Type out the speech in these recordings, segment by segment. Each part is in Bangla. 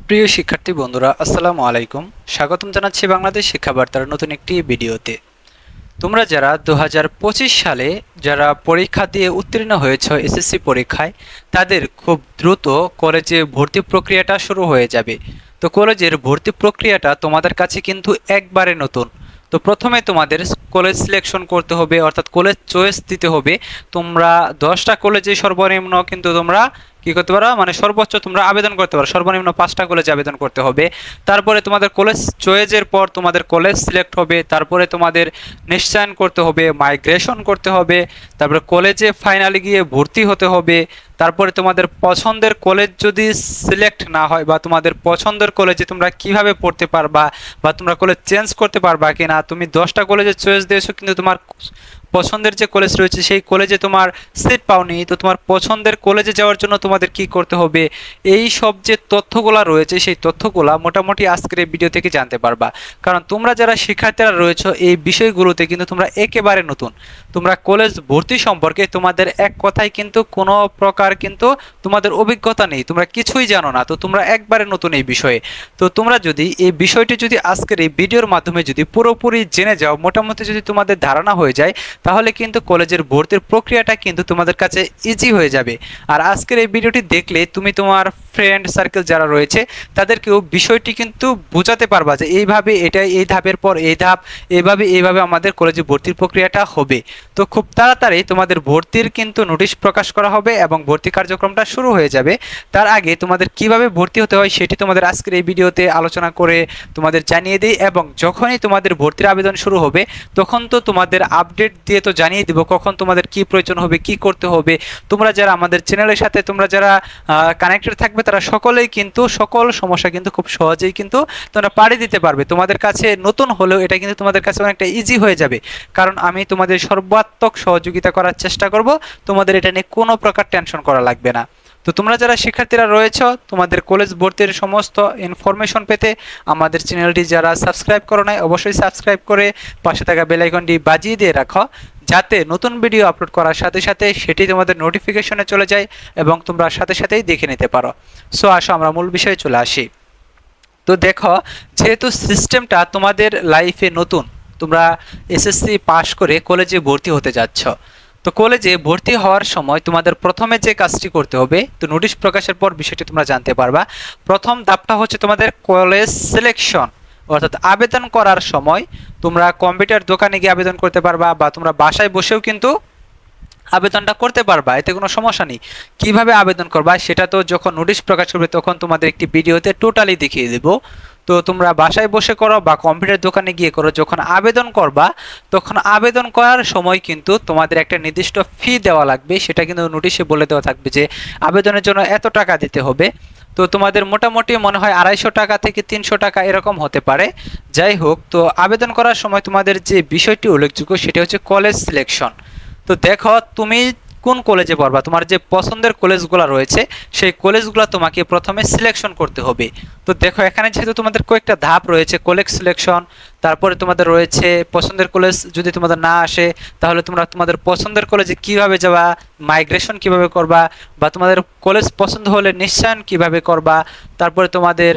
প্রিয় শিক্ষার্থী বন্ধুরা, আসসালামু আলাইকুম। স্বাগতম জানাচ্ছি বাংলাদেশ শিক্ষা বার্তার নতুন একটি ভিডিওতে। তোমরা যারা 2025 সালে যারা পরীক্ষা দিয়ে উত্তীর্ণ হয়েছে এসএসসি পরীক্ষায়, তাদের খুব দ্রুত কলেজে ভর্তি প্রক্রিয়াটা শুরু হয়ে যাবে। তো কলেজের ভর্তি প্রক্রিয়াটা তোমাদের কাছে কিন্তু একবারে নতুন। তো প্রথমে তোমাদের কলেজ সিলেকশন করতে হবে, অর্থাৎ কলেজ চয়েস দিতে হবে। তোমরা 10টা কলেজে সর্বনিম্ন কিন্তু তোমরা কি করতে পারো, মানে সর্বোচ্চ তোমরা আবেদন করতে পারো, সর্বনিম্ন 5টা কলেজে আবেদন করতে হবে। তারপরে তোমাদের কলেজ চয়েসের পর তোমাদের কলেজ সিলেক্ট হবে, তারপরে তোমাদের নিশ্চয়ন করতে হবে, মাইগ্রেশন করতে হবে, তারপরে কলেজে ফাইনালি গিয়ে ভর্তি হতে হবে। তারপরে তোমাদের পছন্দের কলেজ যদি সিলেক্ট না হয় বা তোমাদের পছন্দের কলেজে তোমরা কিভাবে পড়তে পারবা বা তোমরা কলেজ চেঞ্জ করতে পারবা কিনা, তুমি 10টা কলেজের চয়েস দিয়েছো কিন্তু তোমার পছন্দের যে কলেজ রয়েছে সেই কলেজে তোমার সিট পাওনি, তো তোমার পছন্দের কলেজে যাওয়ার জন্য তোমাদের কি করতে হবে, এই সব যে তথ্যগুলো রয়েছে সেই তথ্যগুলো মোটামুটি আজকের এই ভিডিও থেকে জানতে পারবা। কারণ তোমরা যারা শিক্ষার্থীরা রয়েছে এই বিষয়গুলোতে কিন্তু তোমরা একেবারে নতুন। তোমরা কলেজ ভর্তি সম্পর্কে তোমাদের এক কথায় কিন্তু কোনো প্রকার কিন্তু তোমাদের অভিজ্ঞতা নেই, তোমরা কিছুই জানো না, তো তোমরা একবারে নতুন এই বিষয়ে। তো তোমরা যদি এই বিষয়টি যদি আজকের এই ভিডিওর মাধ্যমে যদি পুরোপুরি জেনে যাও, মোটামুটি যদি তোমাদের ধারণা হয়ে যায়, তাহলে কিন্তু কলেজের ভর্তির প্রক্রিয়াটা কিন্তু তোমাদের কাছে ইজি হয়ে যাবে। আর আজকের এই ভিডিওটি দেখলে তুমি তোমার ফ্রেন্ড সার্কেল যারা রয়েছে তাদেরকেও বিষয়টি কিন্তু বোঝাতে পারবা যে এইভাবে এটা, এই ধাপের পর এই ধাপ, এইভাবে আমাদের কলেজে ভর্তির প্রক্রিয়াটা হবে। তো খুব তাড়াতাড়ি তোমাদের ভর্তির কিন্তু নোটিশ প্রকাশ করা হবে এবং ভর্তি কার্যক্রমটা শুরু হয়ে যাবে। তার আগে তোমাদের কিভাবে ভর্তি হতে হয় সেটি তোমাদের আজকের এই ভিডিওতে আলোচনা করে তোমাদের জানিয়ে দিই, এবং যখনই তোমাদের ভর্তির আবেদন শুরু হবে তখন তো তোমাদের আপডেট দিয়ে তো জানিয়ে দিব কখন তোমাদের কি প্রয়োজন হবে, কি করতে হবে। তোমরা যারা আমাদের চ্যানেলের সাথে তোমরা যারা কানেক্টেড থাকবে তারা সকলেই কিন্তু সকল সমস্যা কিন্তু খুব সহজেই কিন্তু তোমরা পাড়ি দিতে পারবে। তোমাদের কাছে নতুন হলেও এটা কিন্তু তোমাদের কাছে অনেকটা ইজি হয়ে যাবে, কারণ আমি তোমাদের সর্বাত্মক সহযোগিতা করার চেষ্টা করব। তোমাদের এটা নিয়ে কোনো প্রকার টেনশন করা লাগবে না। তো তোমরা যারা শিক্ষার্থীরা রয়েছ, তোমাদের কলেজ ভর্তির সমস্ত ইনফরমেশন পেতে আমাদের চ্যানেলটি যারা সাবস্ক্রাইব করো নাই অবশ্যই সাবস্ক্রাইব করে পাশে থাকা বেল আইকনটি বাজিয়ে দিয়ে রাখো, যাতে নতুন ভিডিও আপলোড করার সাথে সাথে সেটি তোমাদের নোটিফিকেশনে চলে যায় এবং তোমরা সাথে সাথেই দেখে নিতে পারো। সো আসো আমরা মূল বিষয়ে চলে আসি। তো দেখো, যেহেতু সিস্টেমটা তোমাদের লাইফে নতুন, তোমরা এসএসসি পাশ করে কলেজে ভর্তি হতে যাচ্ছ। তো কলেজে ভর্তি হওয়ার সময় তোমাদের প্রথমে যে কাজটি করতে হবে, তো নোটিশ প্রকাশের পর বিষয়টি তোমরা জানতে পারবা। প্রথম ধাপটা হচ্ছে তোমাদের কলেজ সিলেকশন, অর্থাৎ আবেদন করার সময় তোমরা কম্পিউটার দোকানে গিয়ে আবেদন করতে পারবা বা তোমরা বাসায় বসেও কিন্তু আবেদনটা করতে পারবা, এতে কোনো সমস্যা নেই। কিভাবে আবেদন করবা সেটা তো যখন নোটিশ প্রকাশ করবে তখন তোমাদের একটি ভিডিওতে টোটালি দেখিয়ে দেব। তো তোমরা বাসায় বসে করো বা কম্পিউটার দোকানে গিয়ে করো, যখন আবেদন করবা তখন আবেদন করার সময় কিন্তু তোমাদের একটা নির্দিষ্ট ফি দেওয়া লাগবে, সেটা কিন্তু নোটিশে বলে দেওয়া থাকবে যে আবেদনের জন্য এত টাকা দিতে হবে। তো তোমাদের মোটামুটি মনে হয় 250 টাকা থেকে 300 টাকা এরকম হতে পারে। যাই হোক, তো আবেদন করার সময় তোমাদের যে বিষয়টি উল্লেখযোগ্য সেটা হচ্ছে কলেজ সিলেকশন। তো দেখো, তুমি কোন কলেজে পড়বা, তোমার যে পছন্দের কলেজগুলো রয়েছে সেই কলেজগুলো তোমাকে প্রথমে সিলেকশন করতে হবে। তো দেখো, এখানে যেহেতু তোমাদের কয়েকটা ধাপ রয়েছে, কলেজ সিলেকশন, তারপরে তোমাদের রয়েছে পছন্দের কলেজ যদি তোমাদের না আসে তাহলে তোমরা তোমাদের পছন্দের কলেজে কিভাবে যাবা, মাইগ্রেশন কিভাবে করবা, বা তোমাদের কলেজ পছন্দ হলে নিশ্চয়ন কিভাবে করবা, তারপরে তোমাদের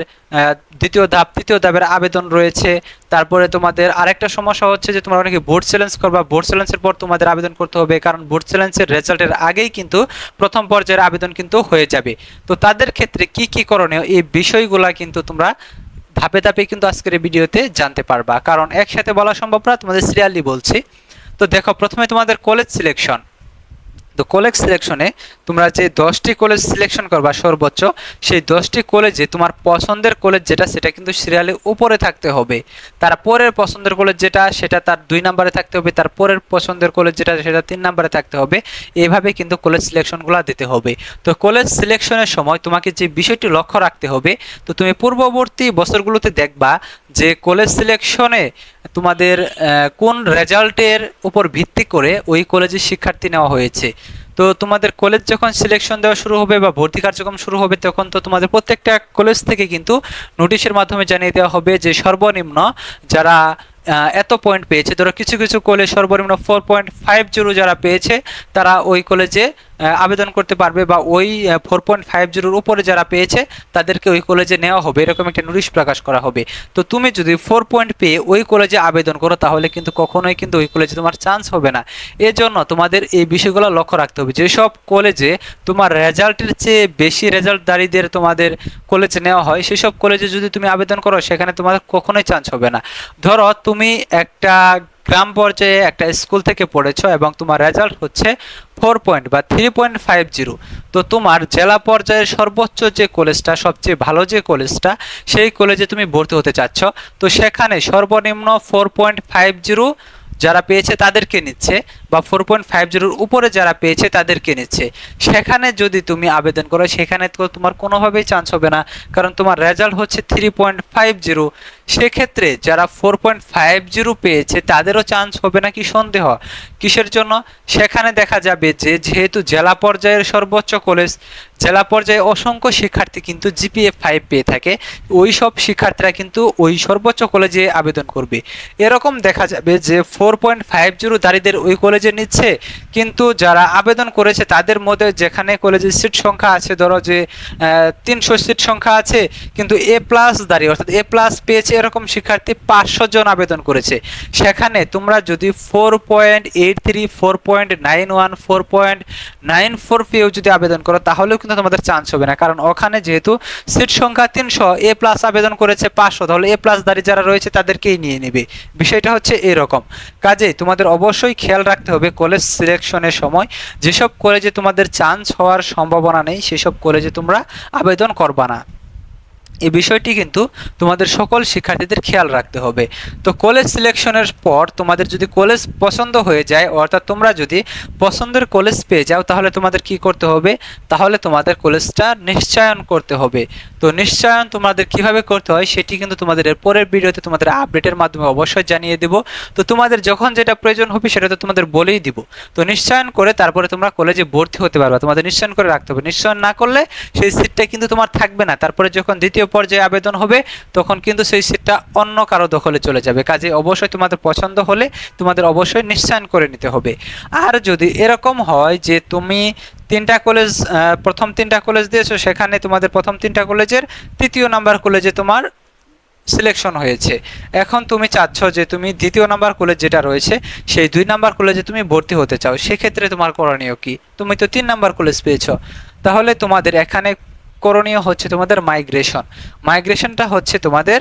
দ্বিতীয় ধাপ, তৃতীয় ধাপের আবেদন রয়েছে। তারপরে তোমাদের আরেকটা সমস্যা হচ্ছে যে তোমরা অনেকে বোর্ড চ্যালেঞ্জ করবা, বোর্ড চ্যালেঞ্জের পর তোমাদের আবেদন করতে হবে, কারণ বোর্ড চ্যালেঞ্জের রেজাল্টের আগেই কিন্তু প্রথম পর্যায়ের আবেদন কিন্তু হয়ে যাবে। তো তাদের ক্ষেত্রে কি কি করণীয় এই বিষয়গুলা কিন্তু তোমরা ধাপে ধাপে কিন্তু আজকের এই ভিডিওতে জানতে পারবা, কারণ একসাথে বলা সম্ভব না, তোমাদের সিরিয়ালি বলছি। তো দেখো, প্রথমে তোমাদের কলেজ সিলেকশন। তো কলেজ সিলেকশনে তোমরা যে 10টি কলেজ সিলেকশন করবা সর্বোচ্চ, সেই 10টি কলেজে তোমার পছন্দের কলেজ যেটা সেটা কিন্তু সিরিয়ালে উপরে থাকতে হবে। তারপরের পছন্দের কলেজ যেটা সেটা তার 2 নম্বরে থাকতে হবে, তারপরের পছন্দের কলেজ যেটা সেটা 3 নম্বরে থাকতে হবে। এইভাবে কিন্তু কলেজ সিলেকশনগুলো দিতে হবে। তো কলেজ সিলেকশনের সময় তোমাকে যে বিষয়টি লক্ষ্য রাখতে হবে, তো তুমি পূর্ববর্তী বছরগুলোতে দেখবা যে কলেজ সিলেকশনে তোমাদের কোন রেজাল্টের উপর ভিত্তি করে ওই কলেজের শিক্ষার্থী নেওয়া হয়েছে। তো তোমাদের কলেজ যখন সিলেকশন দেওয়া শুরু হবে বা ভর্তি কার্যক্রম শুরু হবে তখন তো তোমাদের প্রত্যেকটা কলেজ থেকে কিন্তু নোটিশের মাধ্যমে জানিয়ে দেওয়া হবে যে সর্বনিম্ন যারা এত পয়েন্ট পেয়েছে, ধরো কিছু কিছু কলেজ সর্বনিম্ন 4.50 যারা পেয়েছে তারা ওই কলেজে আবেদন করতে পারবে, বা ওই 4.50 উপরে যারা পেয়েছে তাদেরকে ওই কলেজে নেওয়া হবে, এরকম একটা নোটিশ প্রকাশ করা হবে। তো তুমি যদি 4 পয়েন্ট পেয়ে ওই কলেজে আবেদন করো তাহলে কিন্তু কখনোই কিন্তু ওই কলেজে তোমার চান্স হবে না। এজন্য তোমাদের এই বিষয়গুলো লক্ষ্য রাখতে হবে। যেসব কলেজে তোমার রেজাল্টের চেয়ে বেশি রেজাল্টদারীদের তোমাদের কলেজে নেওয়া হয়, সেসব কলেজে যদি তুমি আবেদন করো সেখানে তোমার কখনোই চান্স হবে না। ধরো তুমি একটা গ্রাম পর্যায়ে একটা স্কুল থেকে পড়েছো এবং তোমার রেজাল্ট হচ্ছে 4 পয়েন্ট বা 3.50, তো তোমার জেলা পর্যায়ের সর্বোচ্চ যে কলেজটা, সবচেয়ে ভালো যে কলেজটা, সেই কলেজে তুমি ভর্তি হতে চাচ্ছ, তো সেখানে সর্বনিম্ন 4.50 যারা পেয়েছে তাদেরকে নিচ্ছে, বা 4.50 উপরে যারা পেয়েছে তাদেরকে নিচ্ছে। সেখানে যদি তুমি আবেদন করো সেখানে তো তোমার কোনোভাবেই চান্স হবে না, কারণ তোমার রেজাল্ট হচ্ছে 3.50। সেক্ষেত্রে যারা 4.50 পেয়েছে তাদেরও চান্স হবে না কি সন্দেহ? কিসের জন্য? সেখানে দেখা যাবে যে যেহেতু জেলা পর্যায়ের সর্বোচ্চ কলেজ, জেলা পর্যায়ে অসংখ্য শিক্ষার্থী কিন্তু জিপিএ 5 পেয়ে থাকে, ওই সব শিক্ষার্থীরা কিন্তু ওই সর্বোচ্চ কলেজে আবেদন করবে। এরকম দেখা যাবে যে 4.50 দারিদের ওই কলেজে নিচ্ছে, কিন্তু যারা আবেদন করেছে তাদের মধ্যে যেখানে কলেজের সিট সংখ্যা আছে, ধরো যে 300 সিট সংখ্যা আছে, কিন্তু এ প্লাস দাঁড়ি অর্থাৎ এ প্লাস পেয়েছে এরকম শিক্ষার্থী 500 জন আবেদন করেছে। সেখানে তোমরা যদি 4.83, 4.91, 4.94 পেয়েও যদি আবেদন করো তাহলেও কিন্তু তোমাদের চান্স হবে না, কারণ ওখানে যেহেতু সিট সংখ্যা 300, এ প্লাস আবেদন করেছে 500, তাহলে এ প্লাস দাঁড়ি যারা রয়েছে তাদেরকেই নিয়ে নেবে। বিষয়টা হচ্ছে এরকম। কাজেই তোমাদের অবশ্যই খেয়াল রাখতে হবে কলেজ সিলেকশনের সময় যেসব কলেজে তোমাদের চান্স হওয়ার সম্ভাবনা নেই সেসব কলেজে তোমরা আবেদন করবা না। এই বিষয়টি কিন্তু তোমাদের সকল শিক্ষার্থীদের খেয়াল রাখতে হবে। তো কলেজ সিলেকশনের পর তোমাদের যদি কলেজ পছন্দ হয়ে যায়, অর্থাৎ তোমরা যদি পছন্দের কলেজ পেয়ে যাও, তাহলে তোমাদের কি করতে হবে? তাহলে তোমাদের কলেজটা নিশ্চয়ন করতে হবে। তো নিশ্চয়ন তোমাদের কিভাবে করতে হয় সেটি কিন্তু তোমাদের এর পরের ভিডিওতে তোমাদের আপডেটের মাধ্যমে অবশ্যই জানিয়ে দেব। তো তোমাদের যখন যেটা প্রয়োজন হবে সেটা তো তোমাদের বলেই দিব। তো নিশ্চয়ন করে তারপরে তোমরা কলেজে ভর্তি হতে পারবে। তোমাদের নিশ্চয়ন করে রাখতে হবে, নিশ্চয়ন না করলে সেই সিটটা কিন্তু তোমার থাকবে না। তারপরে যখন দ্বিতীয় পর্যায়ে আবেদন হবে তখন কিন্তু সেই সিটটা অন্য কারো দখলে চলে যাবে। কাজে অবশ্যই তোমাদের পছন্দ হলে তোমাদের অবশ্যই নিশ্চয়ন করে নিতে হবে। আর যদি এরকম হয় যে তুমি প্রথম তিনটা কলেজ দিয়েছো, সেখানে তোমাদের প্রথম তিনটা কলেজের তৃতীয় নাম্বার কলেজে তোমার সিলেকশন হয়েছে, এখন তুমি চাচ্ছ যে তুমি দ্বিতীয় নাম্বার কলেজ যেটা রয়েছে সেই 2 নাম্বার কলেজে তুমি ভর্তি হতে চাও, সেক্ষেত্রে তোমার করণীয় কি? তুমি তো 3 নাম্বার কলেজ পেয়েছো, তাহলে তোমাদের এখানে করণীয় হচ্ছে তোমাদের মাইগ্রেশনটা হচ্ছে তোমাদের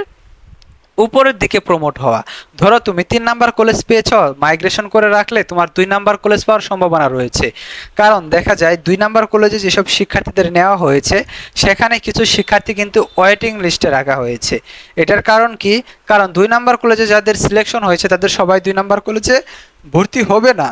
উপরের দিকে প্রমোট হওয়া। ধরো তুমি 3 নাম্বার কলেজ পেয়েছ, মাইগ্রেশন করে রাখলে তোমার 2 নাম্বার কলেজ পাওয়ার সম্ভাবনা রয়েছে। কারণ দেখা যায় 2 নাম্বার কলেজে যেসব শিক্ষার্থীদের নেওয়া হয়েছে সেখানে কিছু শিক্ষার্থী কিন্তু ওয়েটিং লিস্টে রাখা হয়েছে। এটার কারণ কি? কারণ 2 নাম্বার কলেজে যাদের সিলেকশন হয়েছে তাদের সবাই 2 নাম্বার কলেজে ভর্তি হবে না।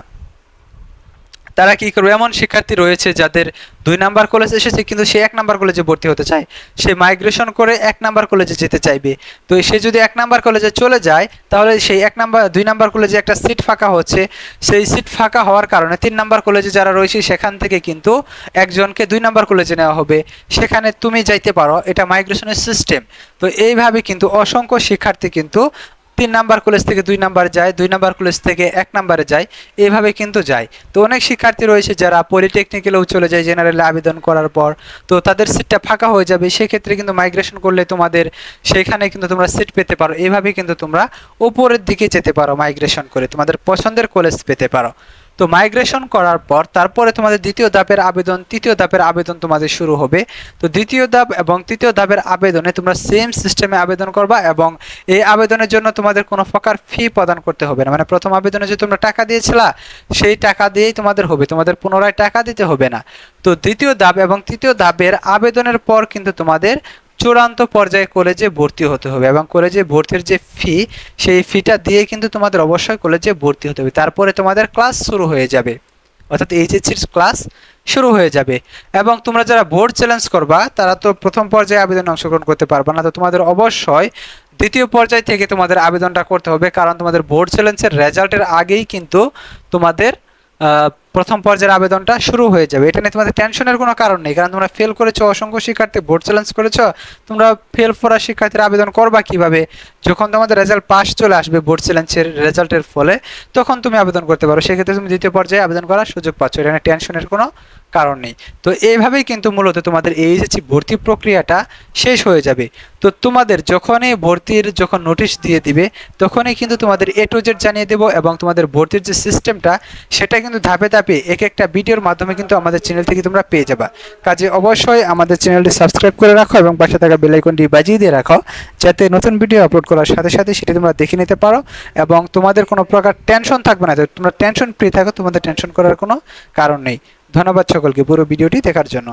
তারা কি করবে? এমন শিক্ষার্থী রয়েছে যাদের 2 নাম্বার কলেজ এসেছে কিন্তু সে 1 নাম্বার কলেজে ভর্তি হতে চায়, সে মাইগ্রেশন করে 1 নাম্বার কলেজে যেতে চাইবে। তো সে যদি 1 নাম্বার কলেজে চলে যায় তাহলে সেই 2 নাম্বার কলেজে একটা সিট ফাঁকা হচ্ছে, সেই সিট ফাঁকা হওয়ার কারণে 3 নাম্বার কলেজে যারা রয়েছে সেখান থেকে কিন্তু একজনকে 2 নাম্বার কলেজে নেওয়া হবে, সেখানে তুমি যাইতে পারো। এটা মাইগ্রেশনের সিস্টেম। তো এইভাবে কিন্তু অসংখ্য শিক্ষার্থী কিন্তু 3 নাম্বার কলেজ থেকে 2 নাম্বার যায়, 2 নাম্বার কলেজ থেকে 1 নাম্বারে যায়, এইভাবে কিন্তু যায়। তো অনেক শিক্ষার্থী রয়েছে যারা পলিটেকনিক্যালেও চলে যায় জেনারেলে আবেদন করার পর, তো তাদের সিটটা ফাঁকা হয়ে যাবে, সেক্ষেত্রে কিন্তু মাইগ্রেশন করলে তোমাদের সেখানে কিন্তু তোমরা সিট পেতে পারো। এইভাবে কিন্তু তোমরা উপরের দিকে যেতে পারো, মাইগ্রেশন করে তোমাদের পছন্দের কলেজ পেতে পারো। তো মাইগ্রেশন করার পর তারপরে তোমাদের দ্বিতীয় ধাপের আবেদন, তৃতীয় ধাপের আবেদন তোমাদের শুরু হবে। তো দ্বিতীয় ধাপ এবং তৃতীয় ধাপের আবেদনে তোমরা সেম সিস্টেমে আবেদন করবা এবং এই আবেদনের জন্য তোমাদের কোনো প্রকার ফি প্রদান করতে হবে না। মানে প্রথম আবেদনে যে তোমরা টাকা দিয়েছিলা সেই টাকা দিয়েই তোমাদের হবে, তোমাদের পুনরায় টাকা দিতে হবে না। তো দ্বিতীয় ধাপ এবং তৃতীয় ধাপের আবেদনের পর কিন্তু তোমাদের চূড়ান্ত পর্যায়ে কলেজে ভর্তি হতে হবে এবং কলেজে ভর্তির যে ফি, সেই ফিটা দিয়ে কিন্তু তোমাদের অবশ্যই কলেজে ভর্তি হতে হবে। তারপরে তোমাদের ক্লাস শুরু হয়ে যাবে, অর্থাৎ এইচএসসির ক্লাস শুরু হয়ে যাবে। এবং তোমরা যারা বোর্ড চ্যালেঞ্জ করবা তারা তো প্রথম পর্যায়ে আবেদনে অংশগ্রহণ করতে পারবে না, তো তোমাদের অবশ্যই দ্বিতীয় পর্যায় থেকে তোমাদের আবেদনটা করতে হবে, কারণ তোমাদের বোর্ড চ্যালেঞ্জের রেজাল্টের আগেই কিন্তু তোমাদের প্রথম পর্যায়ের আবেদনটা শুরু হয়ে যাবে। এটা নিয়ে তোমাদের টেনশনের কোনো কারণ নেই, কারণ তোমরা ফেল করেছো, অসংখ্য শিক্ষার্থী বোর্ড চ্যালেঞ্জ করেছো। তোমরা ফেল করা শিক্ষার্থীরা আবেদন করবা কিভাবে? যখন তোমাদের রেজাল্ট পাস চলে আসবে বোর্ড চ্যালেঞ্জের রেজাল্টের ফলে, তখন তুমি আবেদন করতে পারো। সেক্ষেত্রে তুমি দ্বিতীয় পর্যায়ে আবেদন করার সুযোগ পাচ্ছ। এখানে টেনশনের কোনো কারণ নেই। তো এইভাবেই কিন্তু মূলত তোমাদের এইচএসসি ভর্তি প্রক্রিয়াটা শেষ হয়ে যাবে। তো তোমাদের যখনই ভর্তির নোটিশ দিয়ে দিবে, তখনই কিন্তু তোমাদের A to Z জানিয়ে দেবো, এবং তোমাদের ভর্তির যে সিস্টেমটা সেটা কিন্তু ধাপে ধাপে এক একটা ভিডিওর মাধ্যমে কিন্তু আমাদের চ্যানেল থেকে তোমরা পেয়ে যাবা। কাজে অবশ্যই আমাদের চ্যানেলটি সাবস্ক্রাইব করে রাখো এবং পাশে থাকা বেল আইকনটি বাজিয়ে দিয়ে রাখো, যাতে নতুন ভিডিও আপলোড করার সাথে সাথে সেটি তোমরা দেখে নিতে পারো এবং তোমাদের কোনো প্রকার টেনশন থাকবে না। তোমরা টেনশন ফ্রি থাকো, তোমাদের টেনশন করার কোনো কারণ নেই। ধন্যবাদ সকলকে পুরো ভিডিওটি দেখার জন্য।